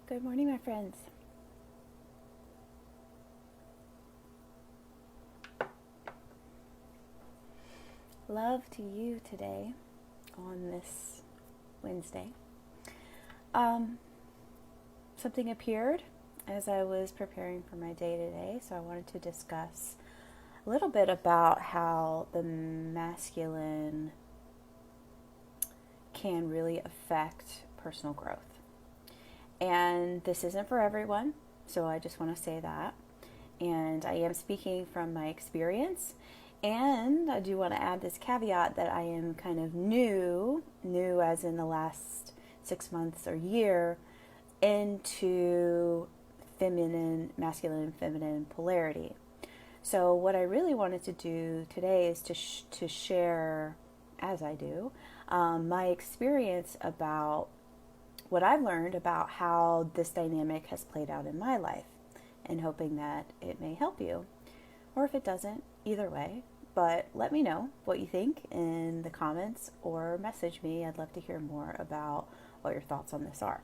Good morning, my friends. Love to you today on this Wednesday. Something appeared as I was preparing for my day today, so I wanted to discuss a little bit about how the masculine can really affect personal growth. And this isn't for everyone, so I just want to say that. And I am speaking from my experience. And I do want to add this caveat that I am kind of new as in the last 6 months or year, into masculine and feminine polarity. So what I really wanted to do today is to share, as I do, my experience about what I've learned about how this dynamic has played out in my life, and hoping that it may help you. Or if it doesn't, either way. But let me know what you think in the comments or message me. I'd love to hear more about what your thoughts on this are.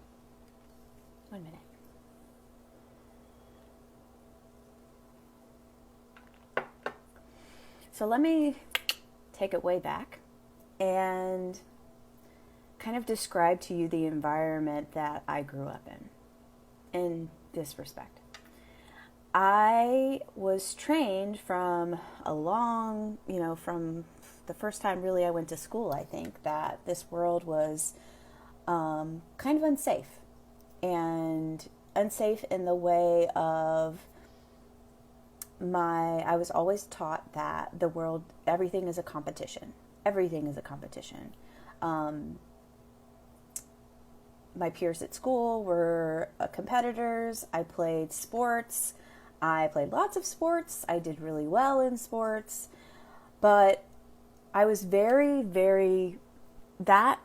1 minute. So let me take it way back and kind of describe to you the environment that I grew up in this respect. I was trained from from the first time really I went to school, I think, that this world was kind of unsafe. And unsafe in the way of I was always taught that the world, everything is a competition. Everything is a competition. My peers at school were competitors. I played sports. I played lots of sports. I did really well in sports. But I was that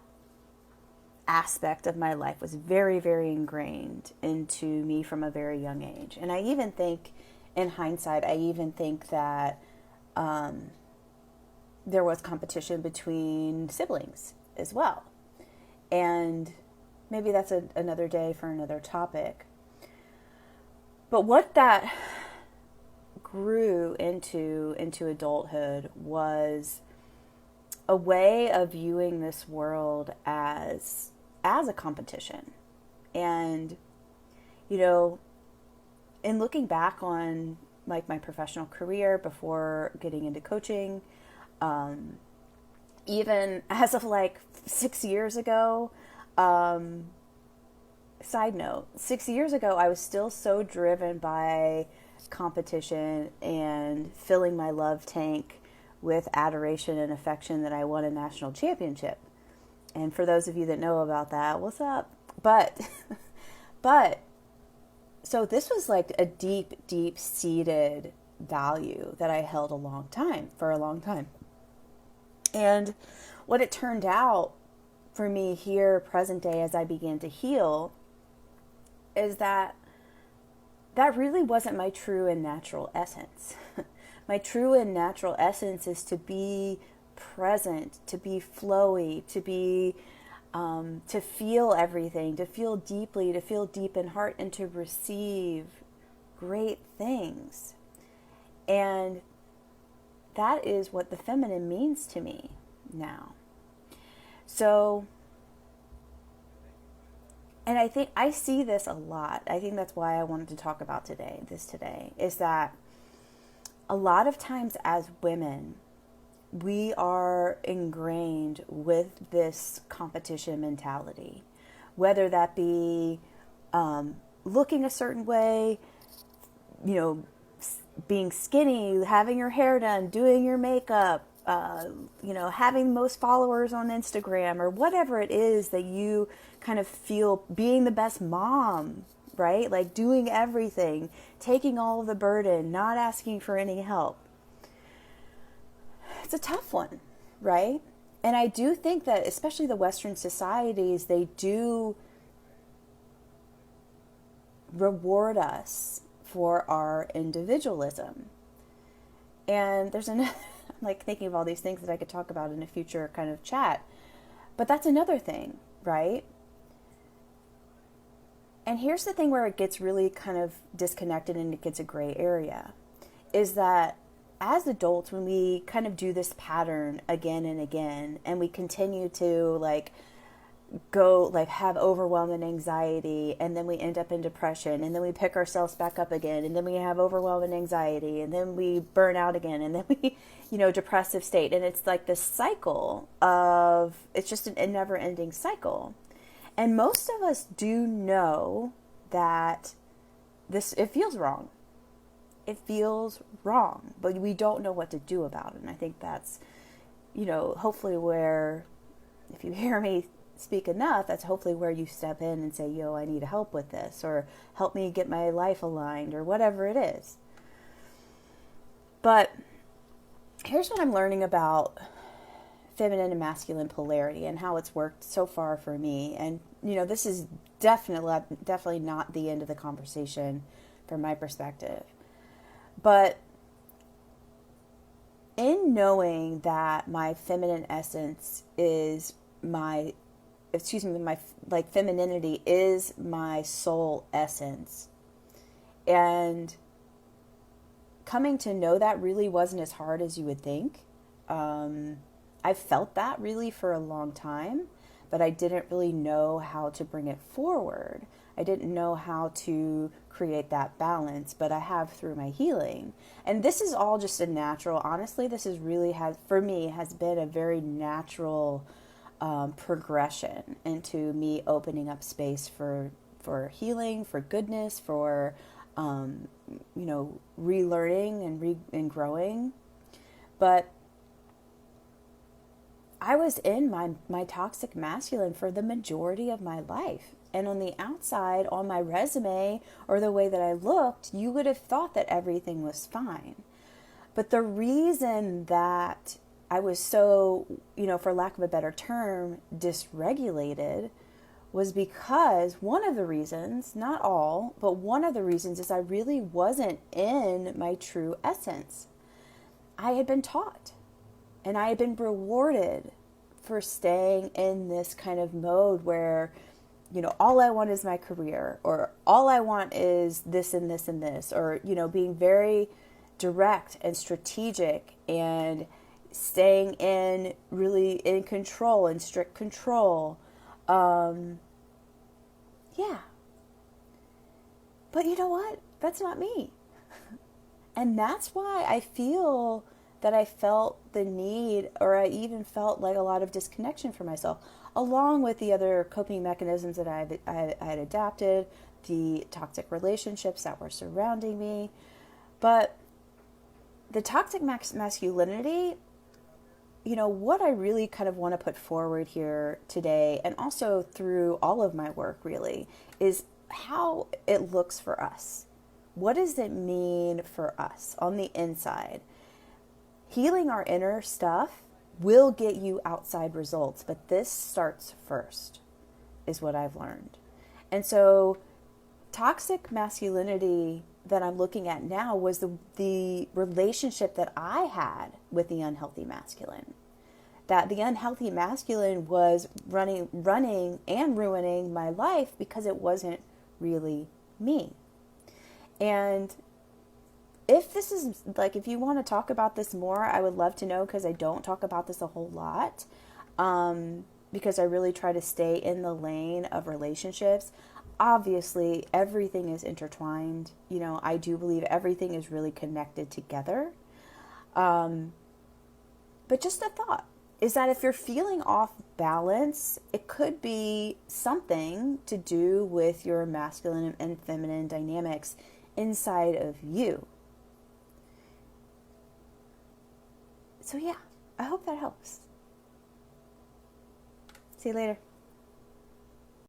aspect of my life was very, very ingrained into me from a very young age. And I even think, in hindsight, that there was competition between siblings as well. And maybe that's another day for another topic. But what that grew into adulthood was a way of viewing this world as a competition. And, in looking back on like my professional career before getting into coaching, even as of like 6 years ago, side note, 6 years ago, I was still so driven by competition and filling my love tank with adoration and affection that I won a national championship. And for those of you that know about that, what's up? But so this was like a deep seated value that I held for a long time. And what it turned out for me here, present day, as I began to heal, is that really wasn't my true and natural essence. My true and natural essence is to be present, to be flowy, to be to feel everything, to feel deeply, to feel deep in heart, and to receive great things. And that is what the feminine means to me now. So, and I think I see this a lot. I think that's why I wanted to talk about this today, is that a lot of times as women, we are ingrained with this competition mentality, whether that be looking a certain way, being skinny, having your hair done, doing your makeup, having the most followers on Instagram, or whatever it is that you kind of feel, being the best mom, right? Like doing everything, taking all of the burden, not asking for any help. It's a tough one, right? And I do think that especially the Western societies, they do reward us for our individualism. And there's another, I'm like thinking of all these things that I could talk about in a future kind of chat. But that's another thing, right? And here's the thing where it gets really kind of disconnected and it gets a gray area, is that as adults, when we kind of do this pattern again and again, and we continue to like go like have overwhelming anxiety, and then we end up in depression, and then we pick ourselves back up again, and then we have overwhelming anxiety, and then we burn out again, and then we depressive state, and it's like this cycle of, it's just a never ending cycle. And most of us do know that it feels wrong. It feels wrong, but we don't know what to do about it. And I think that's, hopefully where, if you hear me speak enough, that's hopefully where you step in and say, I need help with this, or help me get my life aligned, or whatever it is. But here's what I'm learning about feminine and masculine polarity and how it's worked so far for me. And, this is definitely not the end of the conversation from my perspective. But in knowing that my feminine essence is my femininity is my soul essence, and coming to know that really wasn't as hard as you would think. I've felt that really for a long time, but I didn't really know how to bring it forward. I didn't know how to create that balance, but I have through my healing. And this is all just a natural, honestly, this is really has been a very natural progression into me opening up space for healing, for goodness, for, relearning and growing. But I was in my toxic masculine for the majority of my life. And on the outside, on my resume, or the way that I looked, you would have thought that everything was fine. But the reason that I was so, for lack of a better term, dysregulated was because one of the reasons, not all, but one of the reasons is I really wasn't in my true essence. I had been taught and I had been rewarded for staying in this kind of mode where, all I want is my career, or all I want is this and this and this, or, being very direct and strategic and staying in really in control, in strict control. Yeah. But you know what? That's not me. And that's why I feel that I felt the need, or I even felt like a lot of disconnection for myself, along with the other coping mechanisms that I had adapted, the toxic relationships that were surrounding me. But the toxic masculinity, what I really kind of want to put forward here today, and also through all of my work really, is how it looks for us. What does it mean for us on the inside? Healing our inner stuff will get you outside results, but this starts first, is what I've learned. And so toxic masculinity that I'm looking at now was the relationship that I had with the unhealthy masculine. That the unhealthy masculine was running and ruining my life because it wasn't really me. And if you want to talk about this more, I would love to know, because I don't talk about this a whole lot, because I really try to stay in the lane of relationships. Obviously, everything is intertwined. I do believe everything is really connected together. But just a thought is that if you're feeling off balance, it could be something to do with your masculine and feminine dynamics inside of you. So yeah, I hope that helps. See you later.